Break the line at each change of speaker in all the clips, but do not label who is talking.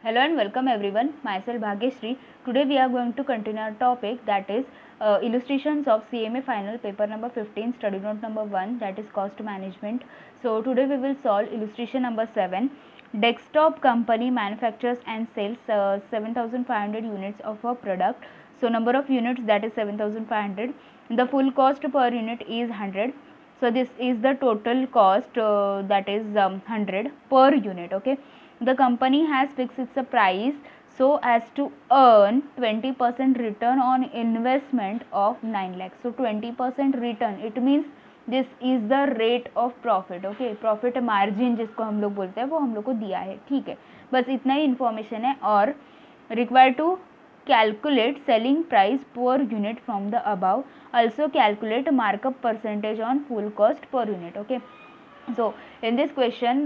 Hello and welcome everyone. Myself Bhagyashree. Today we are going to continue our topic, that is illustrations of CMA final paper number 15, study note number 1, that is cost management. So today we will solve illustration number 7. Desktop company manufactures and sells 7,500 units of a product. So number of units, that is 7,500. The full cost per unit is 100. So this is the total cost, that is 100 per unit. Okay, the company has fixed its price so as to earn 20% return on investment of 9 lakh. So 20% return, it means this is the rate of profit. Okay, profit margin जिसको हम लोग बोलते हैं वो हम लोग को दिया है. ठीक है, बस इतना ही इन्फॉर्मेशन है. और require to calculate selling price per unit from the above. Also calculate markup percentage on full cost per unit. Okay, so in this question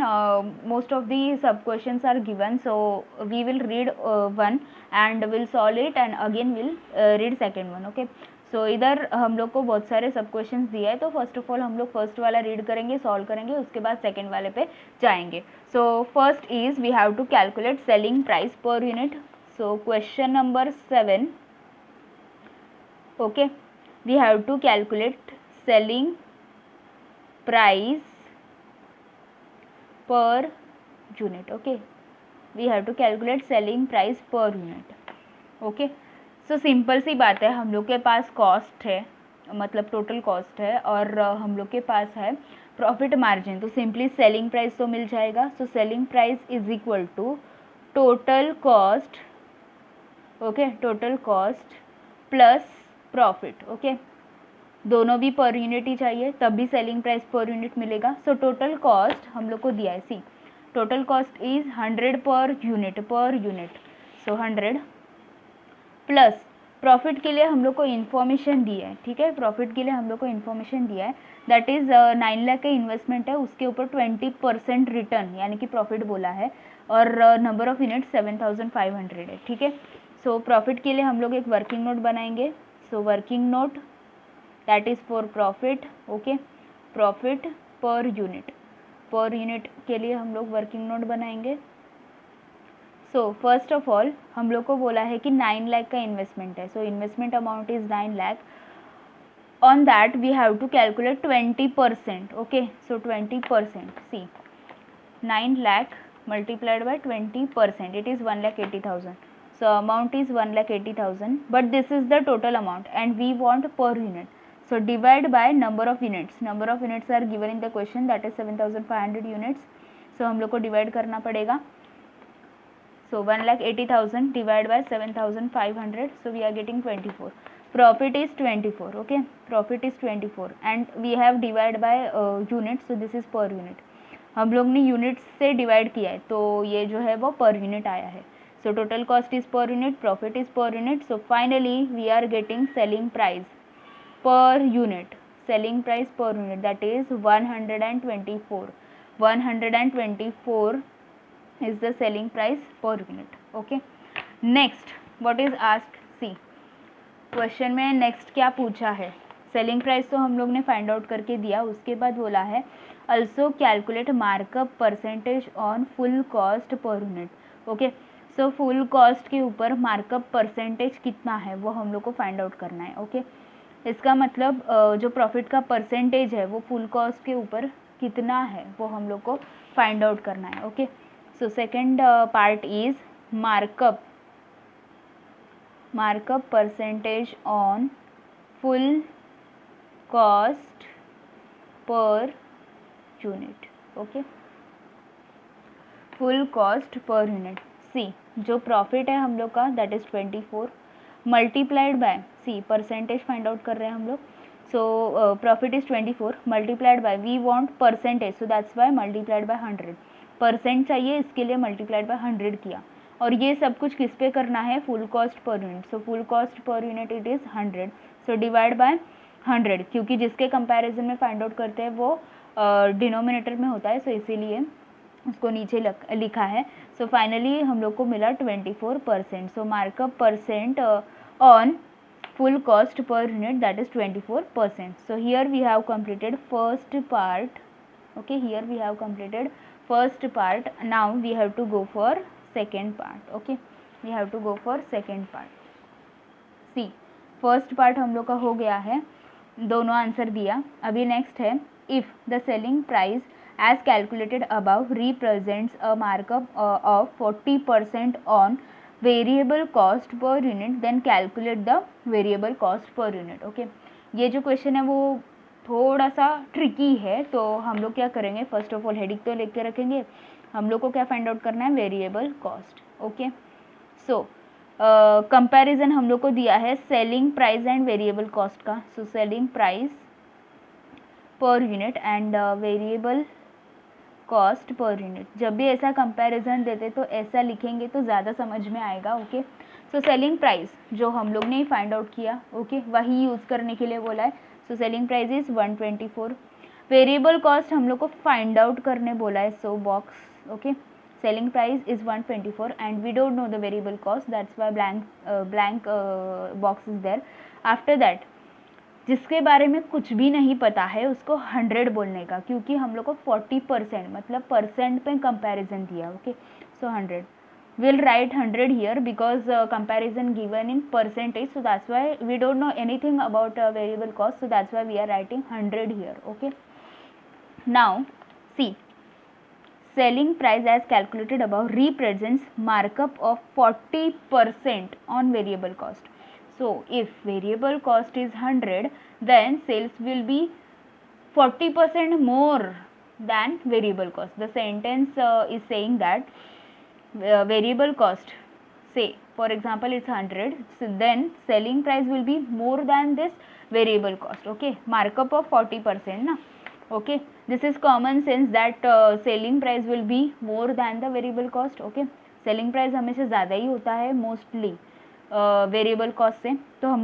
most of the sub questions are given, so we will read one and will solve it and again will read second one. Okay, so इधर हम लोग को बहुत सारे सब questions दिए हैं, तो फर्स्ट ऑफ ऑल हम लोग फर्स्ट वाला रीड करेंगे, सॉल्व करेंगे, उसके बाद सेकंड वाले पे जाएंगे. So first is we have to calculate selling price per unit. So question number 7. okay, we have to calculate selling price per unit. Okay, we have to calculate selling price per unit. okay, so simple सी बात है, हम लोग के पास cost है, मतलब total cost है, और हम लोग के पास है प्रॉफिट मार्जिन, तो सिंपली सेलिंग प्राइस तो मिल जाएगा. So selling price is equal to total cost. Okay, total cost plus profit. Okay, दोनों भी पर यूनिट ही चाहिए, तब भी सेलिंग प्राइस पर यूनिट मिलेगा. सो टोटल कॉस्ट हम लोग को दिया है, सी टोटल कॉस्ट इज 100 पर यूनिट. सो 100 प्लस प्रॉफिट के लिए हम लोग को इन्फॉर्मेशन दी है. ठीक है, प्रॉफिट के लिए हम लोग को इन्फॉर्मेशन दिया है, दैट इज 9 लाख का इन्वेस्टमेंट है, उसके ऊपर 20% रिटर्न यानी कि प्रॉफिट बोला है, और नंबर ऑफ यूनिट 7,500 है. ठीक है, सो प्रॉफिट के लिए हम लोग एक वर्किंग नोट बनाएंगे. So working note that is for profit. Okay, profit per unit के लिए हम लोग वर्किंग नोट बनाएंगे. सो फर्स्ट ऑफ ऑल हम लोग को बोला है कि 9 लाख का इन्वेस्टमेंट है, so investment amount is 9 lakh. On that we have to calculate 20%. Okay, so 20%, see 9 lakh multiplied by 20%, it is 1,80,000. So amount is 1,80,000, but this is the total amount and we want per unit. So divide by number of units. Number of units are given in the question, that is 7,500 units. So हम लोग को divide करना पड़ेगा. So 1,80,000 divided by 7,500, so we are getting 24. Profit is 24. Okay, profit is 24 and we have divided by units, so this is per unit. हम लोग ने unit से divide किया है, तो ये जो है वो पर यूनिट आया है. So total cost is per unit, profit is per unit. So finally we are getting selling price per unit. Selling price per unit that is 124. 124 is the selling price per unit. Okay, next what is asked, see question में next क्या पूछा है. Selling price तो हम लोग ने find out करके दिया, उसके बाद बोला है also calculate markup percentage on full cost per unit. Okay, so full cost के ऊपर मार्कअप परसेंटेज कितना है वो हम लोग को फाइंड आउट करना है. ओके, इसका मतलब जो प्रॉफिट का परसेंटेज है वो फुल कॉस्ट के ऊपर कितना है वो हम लोग को फाइंड आउट करना है. Okay, so second part is markup percentage on full cost per unit. okay, full cost per unit. See जो प्रॉफिट है हम लोग का that is 24 multiplied by, see percentage find out कर रहे हैं हम लोग. So profit is 24 multiplied by, we want percentage, so that's why multiplied by 100. Percent चाहिए, इसके लिए मल्टीप्लाइड बाय 100 किया, और ये सब कुछ किस पे करना है, full cost per unit. So full cost per unit it is 100. So divide by 100, क्योंकि जिसके कंपैरिजन में फाइंड आउट करते हैं वो डिनोमिनेटर में होता है, सो इसीलिए उसको नीचे लिखा है. सो फाइनली हम लोग को मिला 24%. So markup percent on full cost per unit, that is 24%. So here we have completed first part. Okay, here we have completed first part. Now we have to go for second part. Okay, we have to go for second part. See, first part हम लोग का हो गया है, दोनों answer दिया. अभी next है, if the selling price as calculated above represents a markup of 40% on variable cost per unit, then calculate the variable cost per unit. Okay, ये जो क्वेश्चन है वो थोड़ा सा ट्रिकी है, तो हम लोग क्या करेंगे, फर्स्ट ऑफ ऑल हेडिंग तो लेके रखेंगे. हम लोग को क्या फाइंड आउट करना है, variable cost. Okay, so comparison हम लोग को दिया है selling price and variable cost का. So selling price per unit and variable cost per unit. जब भी ऐसा कंपैरिजन देते तो ऐसा लिखेंगे तो ज़्यादा समझ में आएगा. ओके, सो सेलिंग प्राइस जो हम लोग ने फाइंड आउट किया, ओके, वही यूज़ करने के लिए बोला है. So selling price is 124. Variable cost हम लोग को फाइंड आउट करने बोला है, so box. Okay, selling price is 124 and we don't know the variable cost, that's why blank box is there. After that, जिसके बारे में कुछ भी नहीं पता है उसको 100 बोलने का, क्योंकि हम लोग को 40% मतलब परसेंट पे कंपैरिजन दिया. Okay, so 100 will write 100 here because comparison given in percentage, so that's why we don't know anything about variable cost, so that's why we are writing 100 here. Okay, now see, selling price as calculated above represents markup of 40% on variable cost. So if variable cost is 100, then sales will be 40% more than variable cost. The sentence is saying that variable cost, say for example it's 100, so then selling price will be more than this variable cost. Okay, markup of 40% na. Okay, this is common sense that selling price will be more than the variable cost. Okay, selling price हमेशा ज़्यादा ही होता है mostly variable cost से. तो हम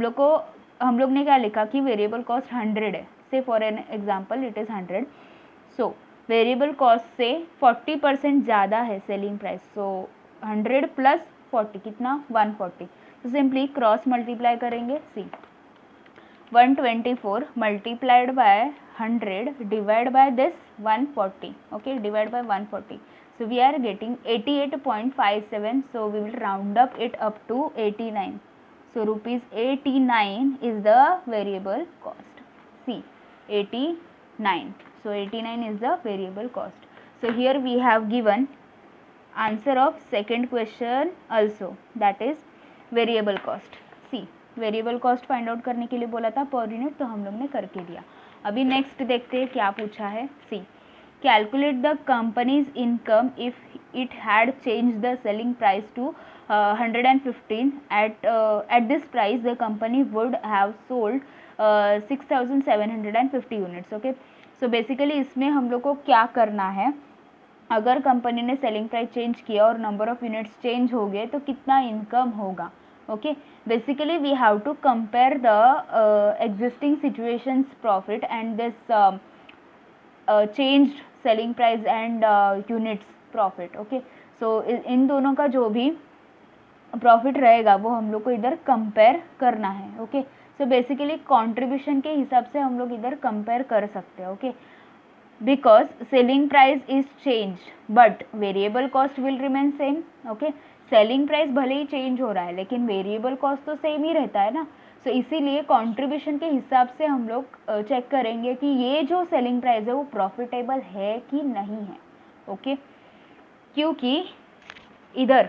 लोग ने क्या लिखा कि वेरिएबल कॉस्ट 100 है, से for an example it is 100. So variable cost से 40% ज़्यादा है सेलिंग प्राइस, सो 100 प्लस 40 कितना, 140. तो सिंपली क्रॉस मल्टीप्लाई करेंगे. See, 124 multiplied by 100 divide by this 140. Okay, divide by 140. So we are getting 88.57. So we will round up it up to 89. So rupees 89 is the variable cost. See, 89. So 89 is the variable cost. So here we have given answer of second question also, that is variable cost. See, variable cost find out करने के लिए बोला था per unit, तो हम लोग ने करके दिया. अभी नेक्स्ट देखते हैं क्या पूछा है. C, calculate the company's income if it had change the selling price to 115. At this price the company would have sold 6750 units. Okay, so basically इसमें हम लोग को क्या करना है, अगर कंपनी ने सेलिंग प्राइस चेंज किया और नंबर ऑफ यूनिट्स चेंज हो गए तो कितना इनकम होगा. Okay, basically we have to compare the existing situations profit and this changed selling price and units profit. Okay, so इन दोनों का जो भी प्रॉफिट रहेगा वो हम लोग को इधर कंपेयर करना है. ओके, सो बेसिकली कंट्रीब्यूशन के हिसाब से हम लोग इधर कंपेयर कर सकते हैं. Okay, because selling price is change but variable cost will remain same. Okay, selling price भले ही चेंज हो रहा है लेकिन वेरिएबल कॉस्ट तो सेम ही रहता है ना. सो इसीलिए कंट्रीब्यूशन के हिसाब से हम लोग चेक करेंगे कि ये जो सेलिंग प्राइस है वो प्रॉफिटेबल है कि नहीं है. ओके, क्योंकि इधर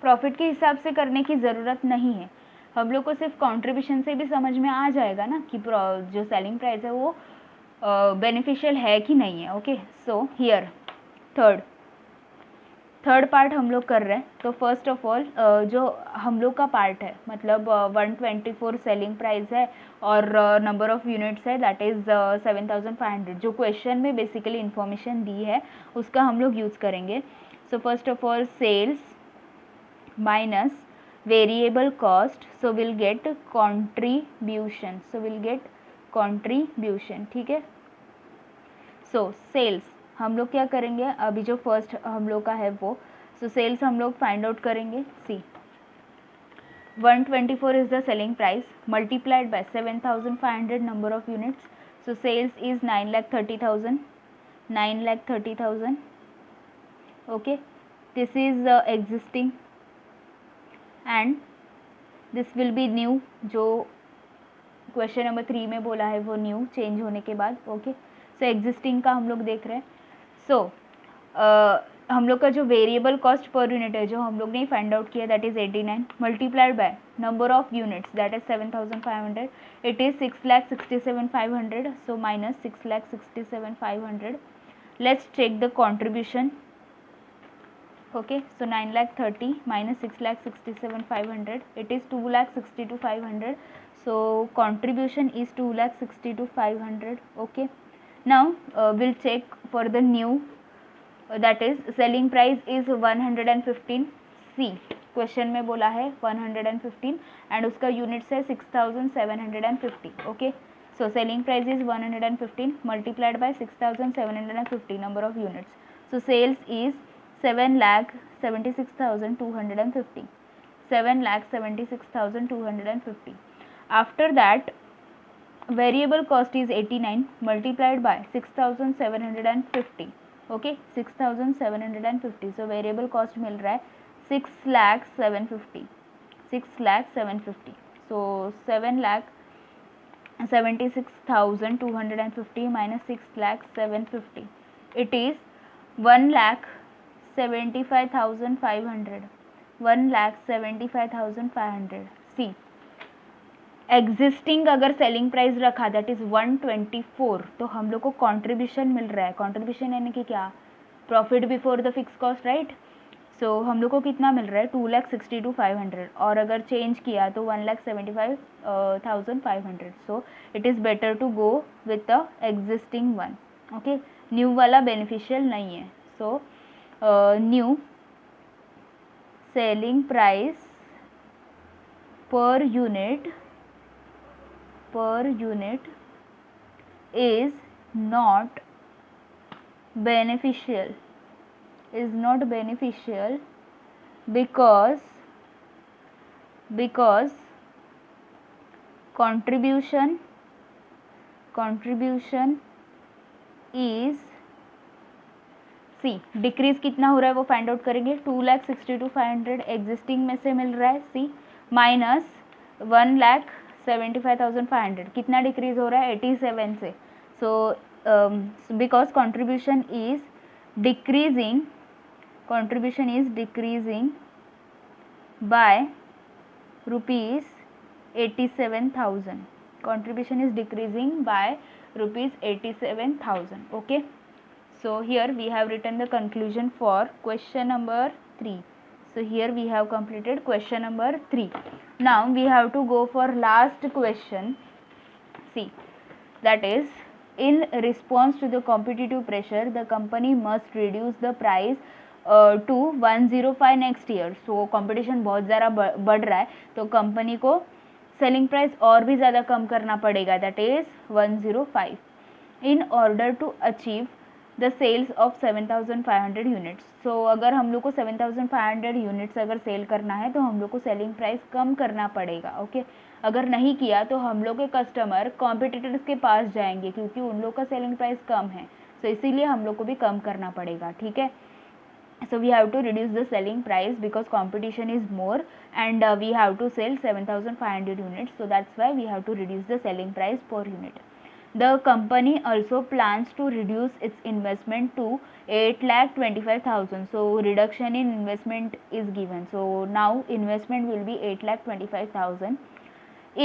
प्रॉफिट के हिसाब से करने की ज़रूरत नहीं है, हम लोग को सिर्फ कंट्रीब्यूशन से भी समझ में आ जाएगा ना कि जो सेलिंग प्राइस है वो बेनिफिशियल है कि नहीं है. Okay, so here third part हम लोग कर रहे हैं. तो फर्स्ट ऑफ ऑल जो हम लोग का पार्ट है मतलब 124 सेलिंग प्राइस है और नंबर ऑफ यूनिट्स है दैट इज़ 7500. जो क्वेश्चन में बेसिकली इंफॉर्मेशन दी है उसका हम लोग यूज़ करेंगे. So first of all sales minus variable cost, so will get contribution. ठीक है. सो सेल्स हम लोग क्या करेंगे, अभी जो फर्स्ट हम लोग का है वो, सो सेल्स हम लोग फाइंड आउट करेंगे. See, 124 is the selling price multiplied by 7500 number of units. So sales is 9,30,000. Okay, this is existing and this will be new, जो क्वेश्चन नंबर 3 में बोला है वो न्यू चेंज होने के बाद। ओके, सो एग्जिस्टिंग का हम लोग देख रहे हैं। सो हम लोग का जो वेरिएबल कॉस्ट पर यूनिट है जो हम लोग ने फाइंड आउट किया that is 89 multiplied by number of units that is 7500, it is 6,67,500, so minus 6,67,500। Let's check the contribution. Okay, so 9,30,000 minus 6,67,500, it is 2,62,500, so contribution is 2,62,500. Okay, now we'll check for the new, that is selling price is 115. C question में बोला है 115 and उसका units है 6,750. Okay, so selling price is 115 multiplied by 6,750 number of units, so sales is 7,76,250. 7,76,250. After that, variable cost is 89 multiplied by 6,750. Okay, 6,750. So variable cost मिल रहा है 6,750. 6,750. So 7,76,250 minus 6,750. It is 1,75,500. 1,75,500. C existing अगर selling price रखा that is 124, तो हम लोग को contribution मिल रहा है। कंट्रीब्यूशन यानी कि क्या, profit before the fix cost, right. So हम लोग को कितना मिल रहा है 2,62,500, और अगर चेंज किया तो 1,75,500. So it is better to go with the existing one. Okay, new वाला बेनिफिशियल नहीं है। So new selling price per unit is not beneficial, because contribution is, see decrease कितना हो रहा है वो फाइंड आउट करेंगे। 2,62,500 एग्जिस्टिंग में से मिल रहा है, सी माइनस 1,75,500 कितना डिक्रीज हो रहा है 87 से। So because contribution is decreasing by rupees 87,000. contribution is decreasing by rupees 87,000. okay, so here we have written the conclusion for question number 3. So here we have completed question number 3. Now we have to go for last question. See, that is, in response to the competitive pressure, the company must reduce the price to 105 next year. So competition बहुत ज़्यादा बढ़ रहा है, तो company को selling price और भी ज़्यादा कम करना पड़ेगा, that is 105, in order to achieve the sales of 7,500 units. So अगर हम लोग को 7,500 यूनिट्स अगर सेल करना है तो हम लोग को सेलिंग प्राइस कम करना पड़ेगा. ओके, अगर नहीं किया तो हम लोग के कस्टमर कॉम्पिटिटर्स के पास जाएंगे क्योंकि उन लोग का सेलिंग प्राइस कम है, तो इसीलिए हम लोग को भी कम करना पड़ेगा. ठीक है, so we have to reduce the selling price because competition is more and we have to sell 7,500 units, so that's why we have to reduce the selling price per unit. The company also plans to reduce its investment to 8,25,000. so reduction in investment is given, so now investment will be 8,25,000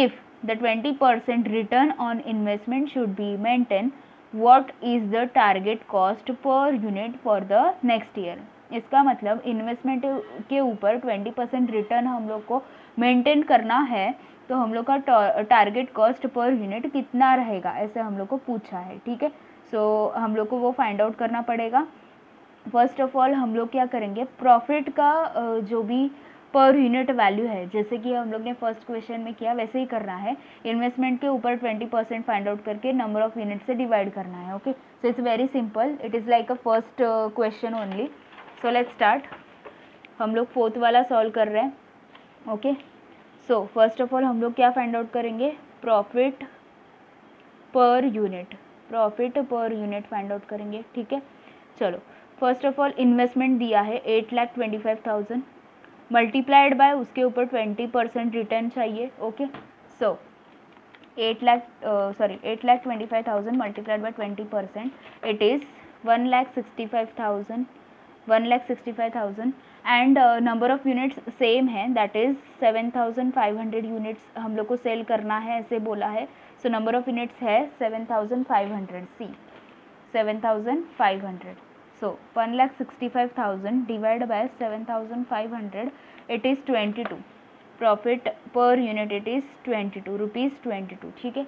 if the 20% return on investment should be maintained. what is the target cost per unit for the next year? इसका मतलब investment के ऊपर 20% return हम लोग को maintain करना है, तो हम लोग का टारगेट कॉस्ट पर यूनिट कितना रहेगा, ऐसे हम लोग को पूछा है. ठीक है, सो हम लोग को वो फाइंड आउट करना पड़ेगा. फर्स्ट ऑफ ऑल हम लोग क्या करेंगे, प्रॉफिट का जो भी पर यूनिट वैल्यू है, जैसे कि हम लोग ने फर्स्ट क्वेश्चन में किया वैसे ही करना है. इन्वेस्टमेंट के ऊपर 20% फाइंड आउट करके नंबर ऑफ यूनिट से डिवाइड करना है. Okay, so it's very simple, it is like a first question only. So let's start. हम लोग फोर्थ वाला सॉल्व कर रहे हैं. Okay, so first of all हम लोग क्या फाइंड आउट करेंगे, profit per unit find out करेंगे. ठीक है, चलो फर्स्ट ऑफ ऑल इन्वेस्टमेंट दिया है 8,25,000 मल्टीप्लाइड बाय उसके ऊपर 20% रिटर्न चाहिए. Okay, so 8,25,000 multiplied by 20%, it is 1,65,000 and number of units same है, that is 7,500 units हम लोग को सेल करना है, ऐसे बोला है. so number of units है 7,500. सी 7,500. so 1,65,000 divided by 7,500, it is 22. Profit per unit it is 22 rupees 22. ठीक है,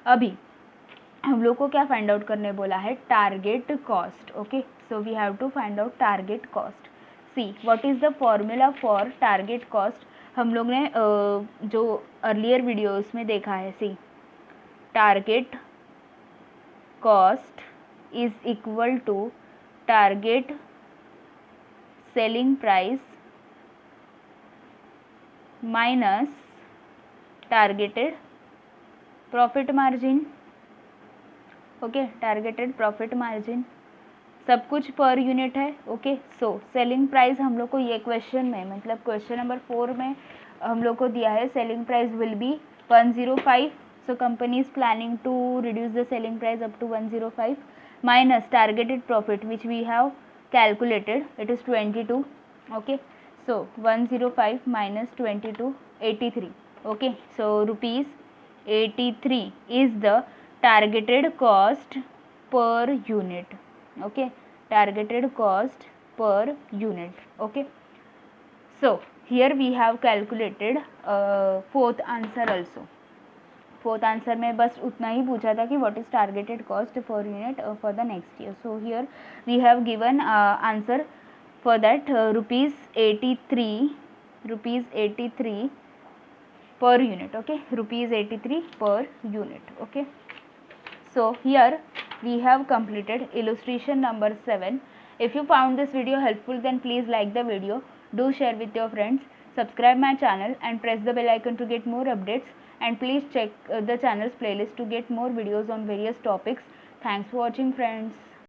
अभी हम लोग को क्या फाइंड आउट करने बोला है, target cost. Okay, so we have to find out target cost. See what is the formula for target cost. हम लोग ने जो अर्लियर वीडियोस में देखा है. See target cost is equal to target selling price minus targeted profit margin. Okay, targeted profit margin सब कुछ per unit है. ओके, सो सेलिंग प्राइस हम लोग को ये क्वेश्चन में, मतलब क्वेश्चन नंबर 4 में हम लोग को दिया है selling price will be 105. So company is planning to reduce the selling price up to 105 minus targeted profit which we have calculated, it is 22. Okay, so 105 minus 22, 83. okay, so rupees 83 is the targeted cost per unit. okay, targeted cost per unit. okay, so here we have calculated fourth answer also. Fourth answer में बस उतना ही पूछा था कि what is targeted cost for unit for the next year. So here we have given answer for that rupees 83 per unit. okay, rupees 83 per unit. okay, so here we have completed illustration number 7. if you found this video helpful, then please like the video, do share with your friends, subscribe my channel and press the bell icon to get more updates, and please check the channel's playlist to get more videos on various topics. Thanks for watching, friends.